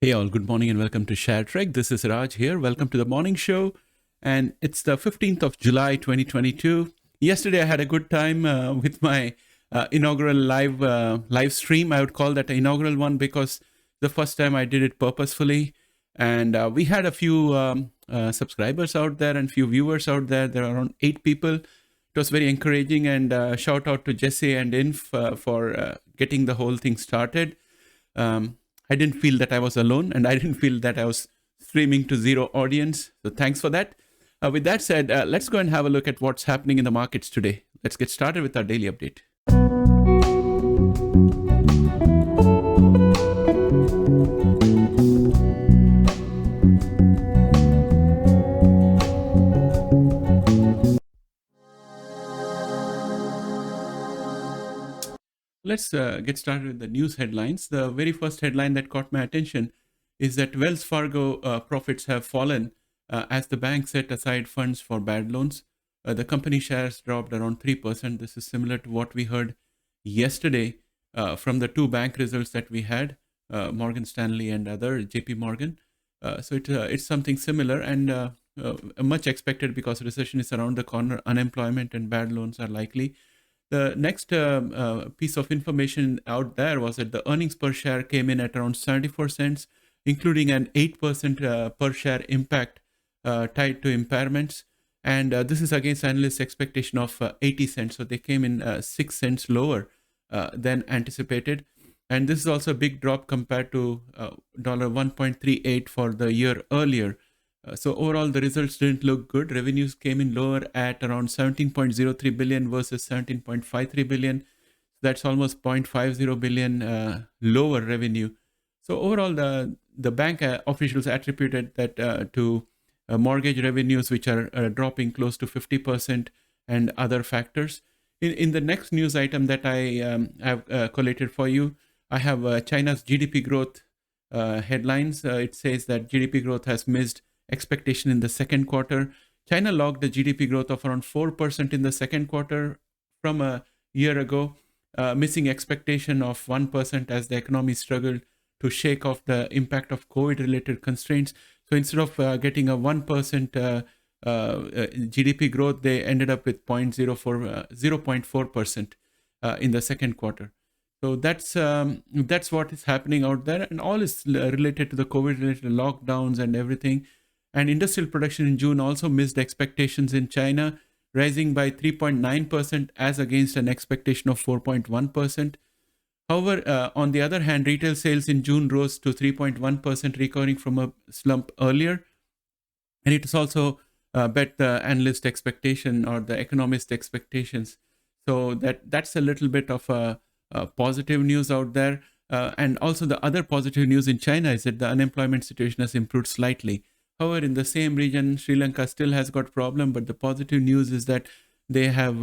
Hey all, good morning and welcome to ShareTreck. This is Raj here. Welcome to the morning show. And it's the 15th of July 2022. Yesterday I had a good time with my inaugural live stream. I would call that an inaugural one because the first time I did it purposefully. And we had a few subscribers out there and few viewers out there. There are around 8 people. It was very encouraging, and shout out to Jesse and Inf for getting the whole thing started. I didn't feel that I was alone, and I didn't feel that I was streaming to zero audience. So thanks for that. With that said, let's go and have a look at what's happening in the markets today. Let's get started with our daily update. Let's get started with the news headlines. The very first headline that caught my attention is that Wells Fargo profits have fallen as the bank set aside funds for bad loans. The company shares dropped around 3%. This is similar to what we heard yesterday from the two bank results that we had, Morgan Stanley and other JP Morgan. So it's something similar and much expected because recession is around the corner. Unemployment and bad loans are likely. The next piece of information out there was that the earnings per share came in at around 74 cents, including an 8% per share impact tied to impairments. And this is against analysts' expectation of 80 cents. So they came in 6 cents lower than anticipated. And this is also a big drop compared to $1.38 for the year earlier. So overall, the results didn't look good. Revenues came in lower at around 17.03 billion versus 17.53 billion. That's almost 0.50 billion lower revenue. So overall, the bank officials attributed that to mortgage revenues, which are dropping close to 50%, and other factors. In the next news item that I have collated for you, I have China's GDP growth headlines. It says that GDP growth has missed expectation in the second quarter. China logged a GDP growth of around 4% in the second quarter from a year ago, missing expectation of 1% as the economy struggled to shake off the impact of COVID-related constraints. So instead of getting a 1% GDP growth, they ended up with 0.4% in the second quarter. So that's what is happening out there, and all is related to the COVID-related lockdowns and everything. And industrial production in June also missed expectations in China, rising by 3.9% as against an expectation of 4.1%. However, on the other hand, retail sales in June rose to 3.1%, recovering from a slump earlier. And it is also bet the analyst expectation or the economist expectations. So that's a little bit of a positive news out there. And also the other positive news in China is that the unemployment situation has improved slightly. However, in the same region, Sri Lanka still has got problem, but the positive news is that they have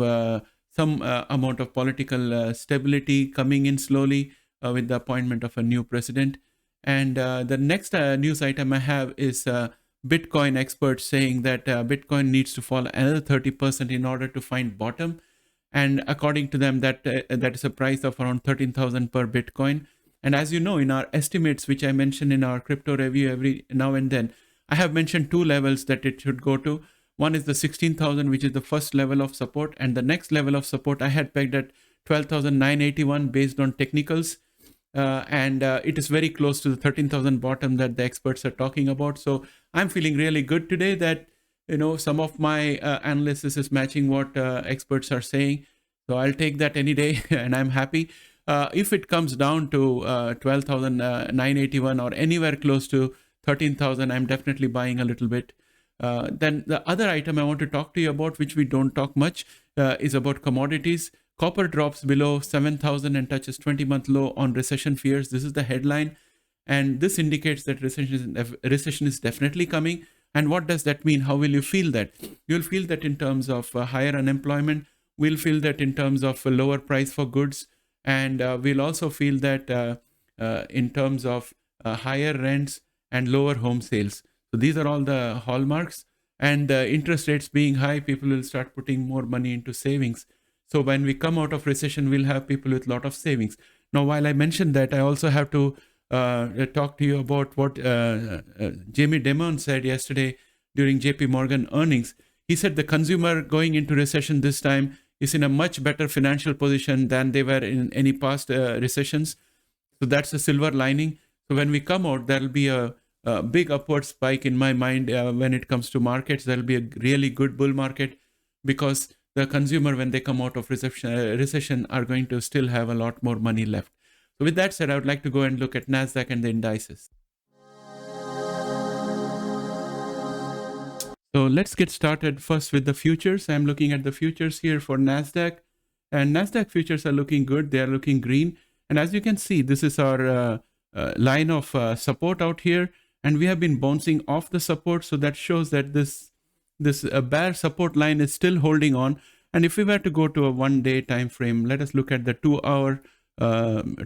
some amount of political stability coming in slowly with the appointment of a new president. And the next news item I have is Bitcoin experts saying that Bitcoin needs to fall another 30% in order to find bottom. And according to them, that is a price of around 13,000 per Bitcoin. And as you know, in our estimates, which I mention in our crypto review every now and then, I have mentioned two levels that it should go to. One is the 16,000, which is the first level of support. And the next level of support I had pegged at 12,981 based on technicals. And it is very close to the 13,000 bottom that the experts are talking about. So I'm feeling really good today that, some of my analysis is matching what experts are saying. So I'll take that any day and I'm happy. If it comes down to 12,981 or anywhere close to 13,000, I'm definitely buying a little bit. Then the other item I want to talk to you about, which we don't talk much, is about commodities. Copper drops below 7,000 and touches 20-month low on recession fears. This is the headline. And this indicates that recession is definitely coming. And what does that mean? How will you feel that? You'll feel that in terms of higher unemployment. We'll feel that in terms of a lower price for goods. And we'll also feel that in terms of higher rents and lower home sales. So these are all the hallmarks. And interest rates being high, people will start putting more money into savings. So when we come out of recession, we'll have people with a lot of savings. Now, while I mentioned that, I also have to talk to you about what Jamie Dimon said yesterday during JP Morgan earnings. He said the consumer going into recession this time is in a much better financial position than they were in any past recessions. So that's a silver lining. So when we come out, there'll be a big upward spike in my mind when it comes to markets. There'll be a really good bull market because the consumer, when they come out of recession, are going to still have a lot more money left. So with that said, I would like to go and look at Nasdaq and the indices. So let's get started first with the futures. I'm looking at the futures here for Nasdaq, and Nasdaq futures are looking good. They are looking green. And as you can see, this is our line of support out here, and we have been bouncing off the support. So that shows that this bear support line is still holding on. And if we were to go to a 1-day time frame, let us look at the 2-hour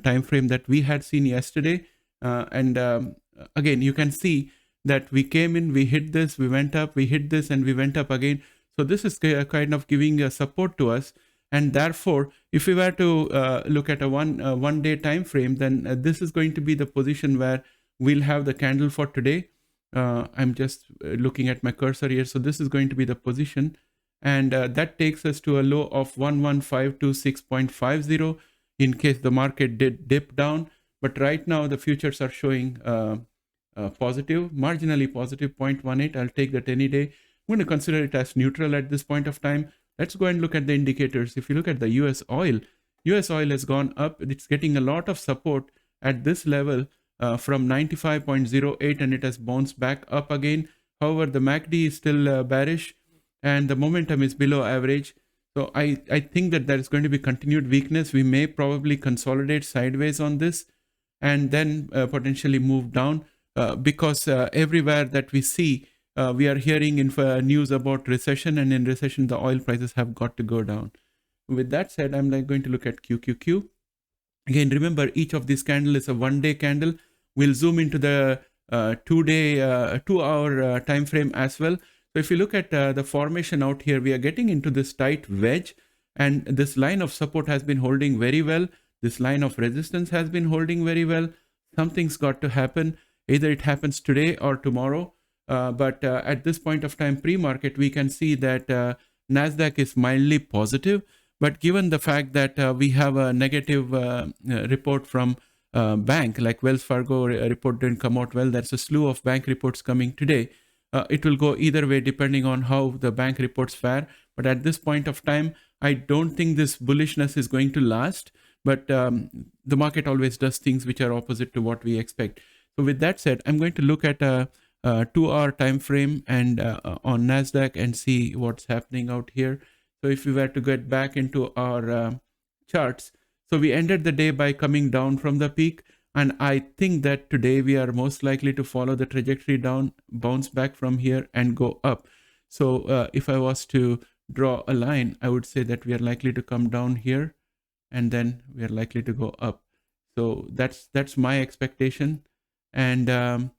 time frame that we had seen yesterday. Again, you can see that we came in, we hit this, we went up, we hit this, and we went up again. So this is kind of giving a support to us. And therefore, if we were to look at a one-day time frame, then this is going to be the position where we'll have the candle for today. I'm just looking at my cursor here. So this is going to be the position. And that takes us to a low of 11526.50 in case the market did dip down. But right now, the futures are showing positive, marginally positive 0.18. I'll take that any day. I'm going to consider it as neutral at this point of time. Let's go and look at the indicators. If you look at the US oil has gone up. It's getting a lot of support at this level from 95.08, and it has bounced back up again. However, the MACD is still bearish and the momentum is below average. So I think that there is going to be continued weakness. We may probably consolidate sideways on this and then potentially move down because everywhere that we see, we are hearing news about recession, and in recession, the oil prices have got to go down. With that said, I'm going to look at QQQ. Again, remember, each of these candles is a 1-day candle. We'll zoom into the 2-hour time frame as well. So if you look at the formation out here, we are getting into this tight wedge, and this line of support has been holding very well. This line of resistance has been holding very well. Something's got to happen. Either it happens today or tomorrow. But at this point of time, pre-market, we can see that Nasdaq is mildly positive. But given the fact that we have a negative report from bank, like Wells Fargo report didn't come out well, there's a slew of bank reports coming today. It will go either way depending on how the bank reports fare. But at this point of time, I don't think this bullishness is going to last. But the market always does things which are opposite to what we expect. So with that said, I'm going to look at a 2-hour time frame and on Nasdaq and see what's happening out here. So if we were to get back into our charts, so we ended the day by coming down from the peak. And I think that today we are most likely to follow the trajectory down, bounce back from here and go up. So if I was to draw a line, I would say that we are likely to come down here and then we are likely to go up. So that's my expectation. And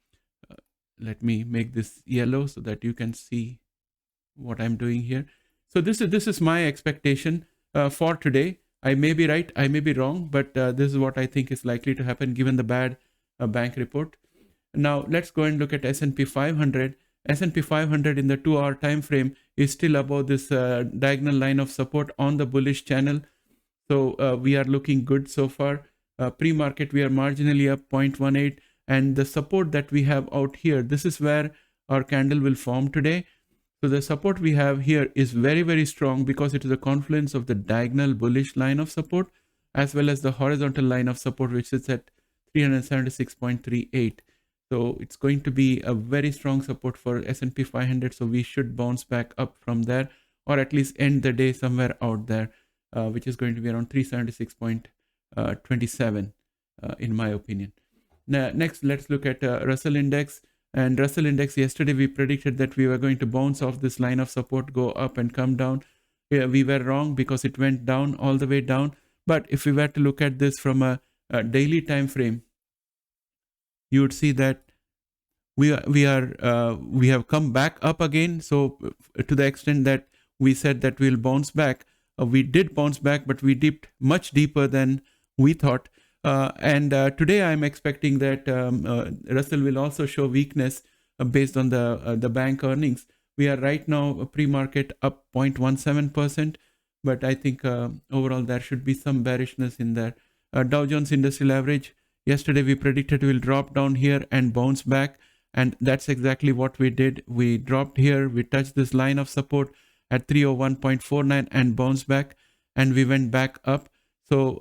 let me make this yellow so that you can see what I'm doing here. So this is my expectation for today. I may be right, I may be wrong, but this is what I think is likely to happen given the bad bank report. Now let's go and look at S&P 500. S&P 500 in the 2-hour time frame is still above this diagonal line of support on the bullish channel. So we are looking good so far. Pre-market, we are marginally up 0.18, and the support that we have out here, this is where our candle will form today. So the support we have here is very, very strong because it is a confluence of the diagonal bullish line of support as well as the horizontal line of support, which sits at 376.38. So it's going to be a very strong support for S&P 500. So we should bounce back up from there, or at least end the day somewhere out there, which is going to be around 376.27 in my opinion. Now, next, let's look at Russell Index. And Russell Index, yesterday we predicted that we were going to bounce off this line of support, go up and come down. We were wrong because it went down all the way down. But if we were to look at this from a daily time frame, you would see that we have come back up again. So to the extent that we said that we'll bounce back, we did bounce back, but we dipped much deeper than we thought. And today I'm expecting that Russell will also show weakness based on the bank earnings. We are right now pre-market up 0.17%, but I think overall there should be some bearishness in there. Dow Jones Industrial Average, yesterday we predicted will drop down here and bounce back, and that's exactly what we did. We dropped here, we touched this line of support at 301.49 and bounced back, and we went back up. So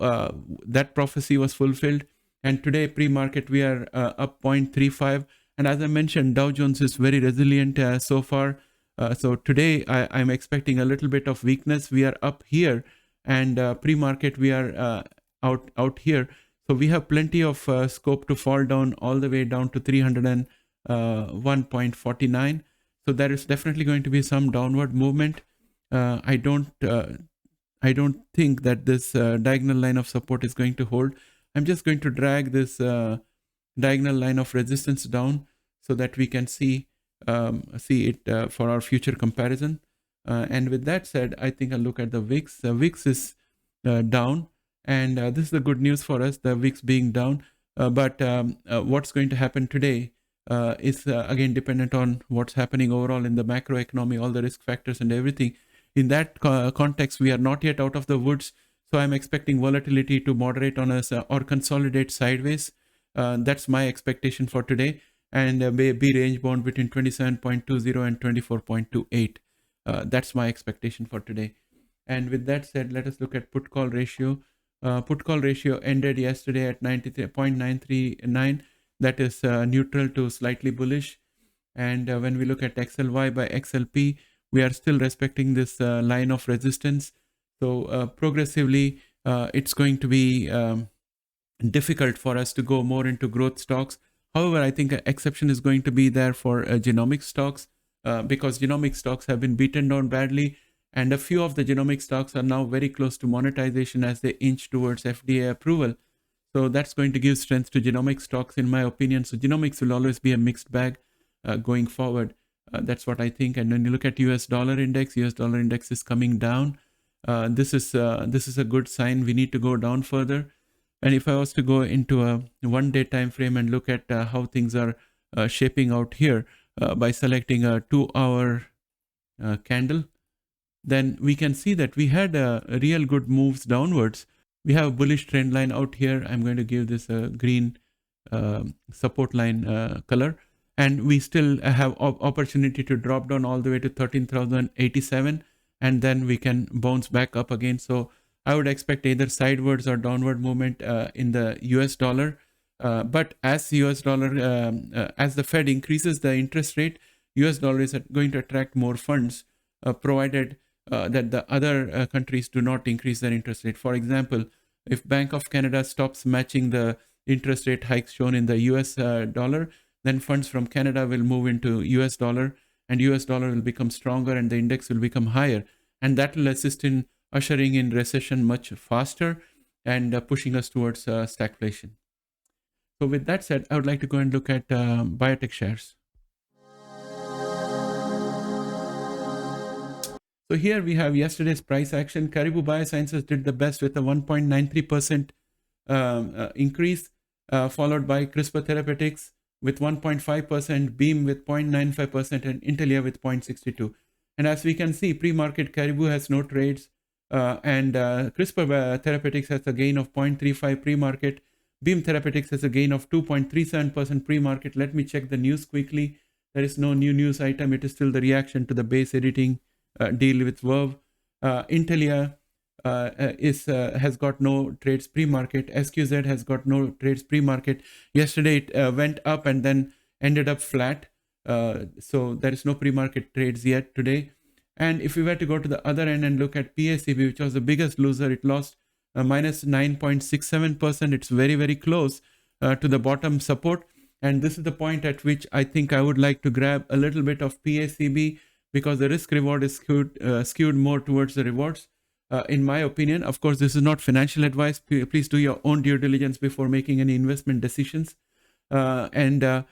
that prophecy was fulfilled. And today pre-market we are up 0.35. And as I mentioned, Dow Jones is very resilient so far. So today I'm expecting a little bit of weakness. We are up here, and pre-market we are out here. So we have plenty of scope to fall down all the way down to 301.49. So there is definitely going to be some downward movement. I don't think that this diagonal line of support is going to hold. I'm just going to drag this diagonal line of resistance down so that we can see it for our future comparison. And with that said, I think I'll look at the VIX. The VIX is down, and this is the good news for us, the VIX being down. But what's going to happen today is again dependent on what's happening overall in the macroeconomy, all the risk factors and everything. In that context, we are not yet out of the woods. So I'm expecting volatility to moderate on us or consolidate sideways. That's my expectation for today. And be range bound between 27.20 and 24.28. That's my expectation for today. And with that said, let us look at put call ratio. Put call ratio ended yesterday at 93.939. That is neutral to slightly bullish. And when we look at XLY by XLP, we are still respecting this line of resistance. So progressively, it's going to be difficult for us to go more into growth stocks. However, I think an exception is going to be there for genomic stocks because genomic stocks have been beaten down badly, and a few of the genomic stocks are now very close to monetization as they inch towards FDA approval. So that's going to give strength to genomic stocks, in my opinion. So genomics will always be a mixed bag going forward. That's what I think. And when you look at US dollar index is coming down. This is a good sign. We need to go down further. And if I was to go into a 1-day time frame and look at how things are shaping out here by selecting a 2-hour candle, then we can see that we had real good moves downwards. We have a bullish trend line out here. I'm going to give this a green support line color. And we still have opportunity to drop down all the way to 13,087, and then we can bounce back up again. So I would expect either sidewards or downward movement in the US dollar. But as US dollar, as the Fed increases the interest rate, US dollar is going to attract more funds, provided that the other countries do not increase their interest rate. For example, if Bank of Canada stops matching the interest rate hikes shown in the US dollar, then funds from Canada will move into US dollar, and US dollar will become stronger and the index will become higher. And that will assist in ushering in recession much faster and pushing us towards stagflation. So with that said, I would like to go and look at biotech shares. So here we have yesterday's price action. Caribou Biosciences did the best with a 1.93% increase, followed by CRISPR Therapeutics with 1.5%, Beam with 0.95%, and Intelia with 0.62. And as we can see, pre-market Caribou has no trades, and CRISPR Therapeutics has a gain of 0.35 pre-market. Beam Therapeutics has a gain of 2.37% pre-market. Let me check the news quickly. There is no new news item. It is still the reaction to the base editing deal with Verve. Intelia has got no trades pre-market. SQZ has got no trades pre-market. Yesterday it went up and then ended up flat. So there is no pre-market trades yet today. And if we were to go to the other end and look at PACB, which was the biggest loser, it lost minus 9.67%. It's very, very close to the bottom support. And this is the point at which I think I would like to grab a little bit of PACB because the risk reward is skewed more towards the rewards. In my opinion, of course, this is not financial advice. Please do your own due diligence before making any investment decisions. Editas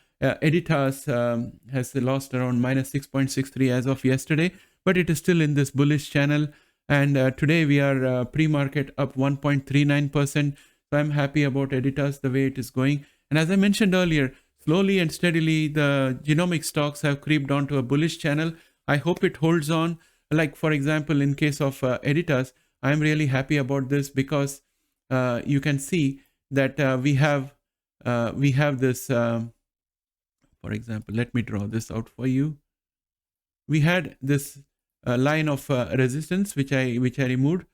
has lost around minus 6.63 as of yesterday, but it is still in this bullish channel. And today we are pre-market up 1.39%. So I'm happy about Editas, the way it is going. And as I mentioned earlier, slowly and steadily, the genomic stocks have creeped onto a bullish channel. I hope it holds on. Like, for example, in case of Editas, I'm really happy about this because you can see that we have this, for example, let me draw this out for you. We had this line of resistance, which I removed.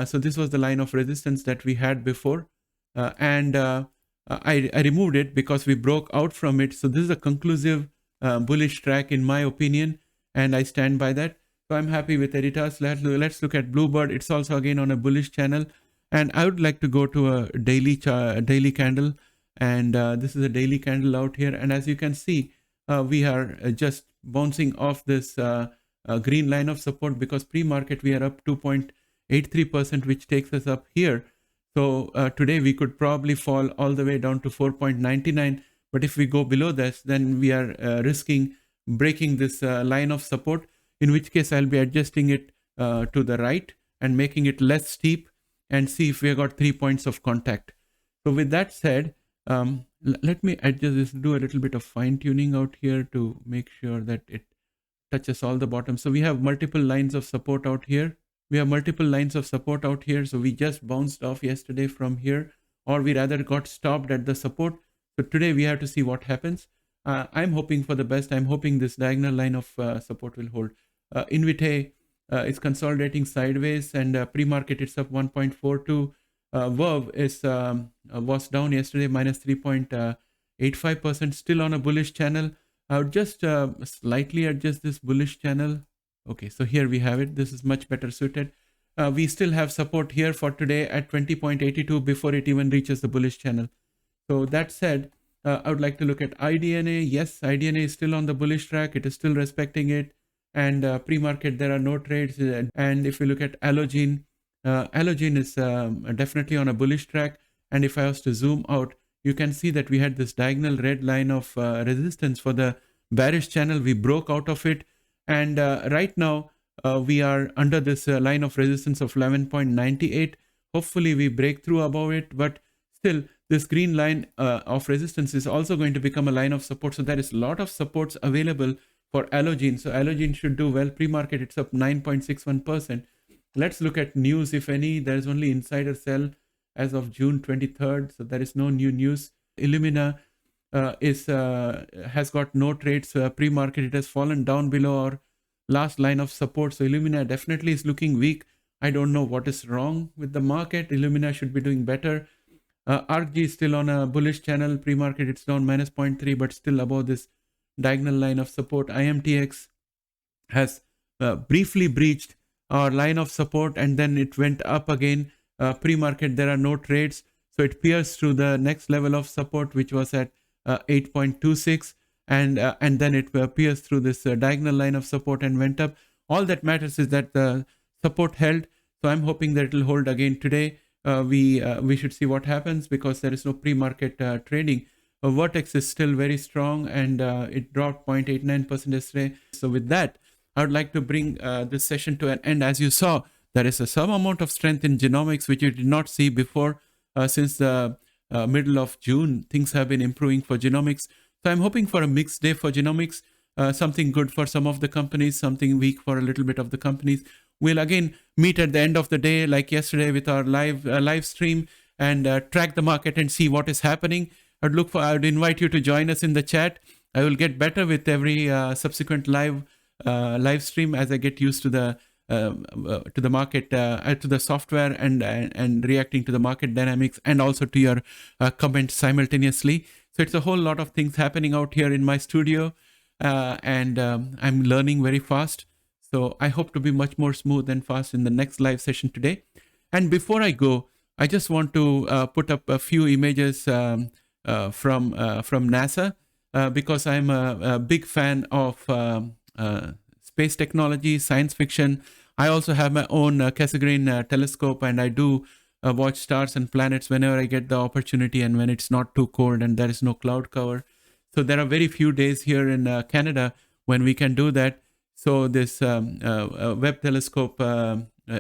So this was the line of resistance that we had before. And I removed it because we broke out from it. So this is a conclusive bullish track in my opinion, and I stand by that. So I'm happy with Editas. Let's look at Bluebird. It's also again on a bullish channel, and I would like to go to a daily candle, and this is a daily candle out here. And as you can see, we are just bouncing off this green line of support because pre-market we are up 2.83%, which takes us up here. So today we could probably fall all the way down to 4.99. But if we go below this, then we are risking breaking this line of support, in which case I'll be adjusting it to the right and making it less steep and see if we have got 3 points of contact. So with that said, let me adjust this, do a little bit of fine tuning out here to make sure that it touches all the bottom. So we have multiple lines of support out here. So we just bounced off yesterday from here, or we rather got stopped at the support. So today we have to see what happens. I'm hoping for the best. I'm hoping this diagonal line of support will hold. Invitae is consolidating sideways, and pre-market it's up 1.42. Verve is was down yesterday, minus 3.85%, still on a bullish channel. I would just slightly adjust this bullish channel. Okay, so here we have it. This is much better suited. We still have support here for today at 20.82 before it even reaches the bullish channel. So that said, I would like to look at iDNA. Yes, iDNA is still on the bullish track. It is still respecting it. And pre-market, there are no trades. And if we look at Allogene, Allogene is definitely on a bullish track. And if I was to zoom out, you can see that we had this diagonal red line of resistance for the bearish channel. We broke out of it. And right now, we are under this line of resistance of 11.98. Hopefully, we break through above it. But still, this green line of resistance is also going to become a line of support. So there is a lot of supports available for Allogene. So Allogene should do well. Pre-market, it's up 9.61%. Let's look at news, if any. There is only insider sell as of June 23rd. So there is no new news. Illumina has got no trades. Pre-market, it has fallen down below our last line of support. So Illumina definitely is looking weak. I don't know what is wrong with the market. Illumina should be doing better. ARCG is still on a bullish channel. Pre-market, it's down minus 0.3, but still above this diagonal line of support. IMTX has briefly breached our line of support, and then it went up again. Pre-market, there are no trades. So it pierced through the next level of support, which was at 8.26. And then it pierced through this diagonal line of support and went up. All that matters is that the support held. So I'm hoping that it will hold again today. We should see what happens because there is no pre-market trading. Vertex is still very strong, and it dropped 0.89% yesterday. So with that, I would like to bring this session to an end. As you saw, there is some amount of strength in genomics, which you did not see before. Since the middle of June, things have been improving for genomics. So I'm hoping for a mixed day for genomics, something good for some of the companies, something weak for a little bit of the companies. We'll again meet at the end of the day, like yesterday, with our live stream and track the market and see what is happening. I would invite you to join us in the chat. I will get better with every subsequent live stream as I get used to the market, to the software, and reacting to the market dynamics, and also to your comments simultaneously. So it's a whole lot of things happening out here in my studio, and I'm learning very fast. So I hope to be much more smooth and fast in the next live session today. And before I go, I just want to put up a few images from NASA because I'm a big fan of space technology, science fiction. I also have my own Cassegrain telescope, and I do watch stars and planets whenever I get the opportunity and when it's not too cold and there is no cloud cover. So there are very few days here in Canada when we can do that. So this Webb telescope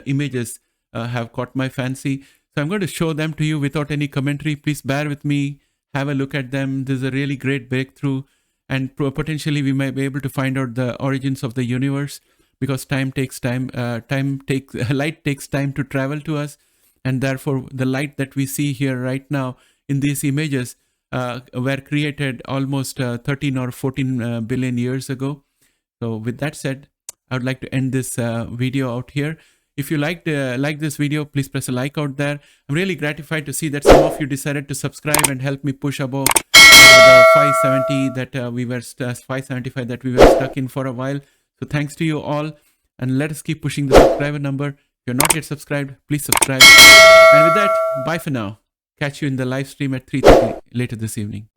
images have caught my fancy. So I'm going to show them to you without any commentary. Please bear with me. Have a look at them. This is a really great breakthrough. And potentially we might be able to find out the origins of the universe, because light takes time to travel to us. And therefore, the light that we see here right now in these images were created almost 13 or 14 billion years ago. So with that said, I would like to end this video out here. If you like this video, please press a like out there. I'm really gratified to see that some of you decided to subscribe and help me push above the 570 that we were 575 that we were stuck in for a while. So thanks to you all, and let us keep pushing the subscriber number. If you're not yet subscribed, please subscribe. And with that, bye for now. Catch you in the live stream at 3:30 later this evening.